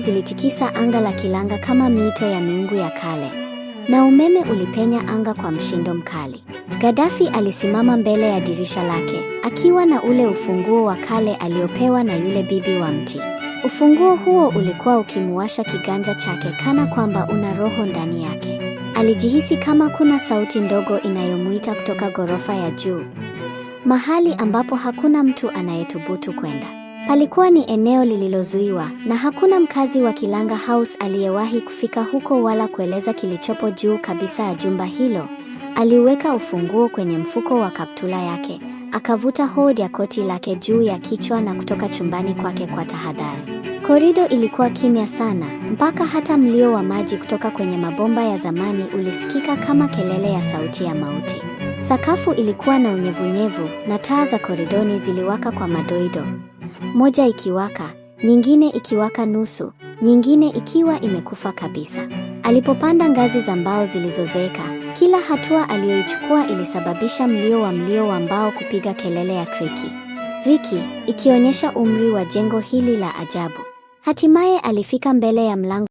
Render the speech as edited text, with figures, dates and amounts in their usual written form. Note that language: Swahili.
zilitikisa anga la Kilanga kama miito ya miungu ya kale, na umeme ulipenya anga kwa mshindo mkali. Gaddafi alisimama mbele ya dirisha lake, akiwa na ule ufunguo wa kale aliopewa na yule bibi wa mti. Ufunguo huo ulikuwa ukimuwasha kiganja chake kana kwamba una roho ndani yake. Alijihisi kama kuna sauti ndogo inayomuita kutoka ghorofa ya juu, mahali ambapo hakuna mtu anayethubutu kwenda. Palikuwa ni eneo lililozuiwa, na hakuna mkazi wa Kilanga House aliyewahi kufika huko wala kueleza kilichopo juu kabisa ya jumba hilo. Aliweka ufunguo kwenye mfuko wa kaptula yake, akavuta hood ya koti lake juu ya kichwa na kutoka chumbani kwake kwa tahadhari. Korido ilikuwa kimya sana, mpaka hata mlio wa maji kutoka kwenye mabomba ya zamani ulisikika kama kelele ya sauti ya mauti. Sakafu ilikuwa na unyevunyevu, na taa za koridoni ziliwaka kwa madoido. Moja ikiwaka, nyingine ikiwaka nusu, nyingine ikiwa imekufa kabisa. Alipopanda ngazi za mbao zilizozeeka, kila hatua aliyoichukua ilisababisha mlio wa mbao kupiga kelele ya riki, ikionyesha umri wa jengo hili la ajabu. Hatimaye alifika mbele ya mlango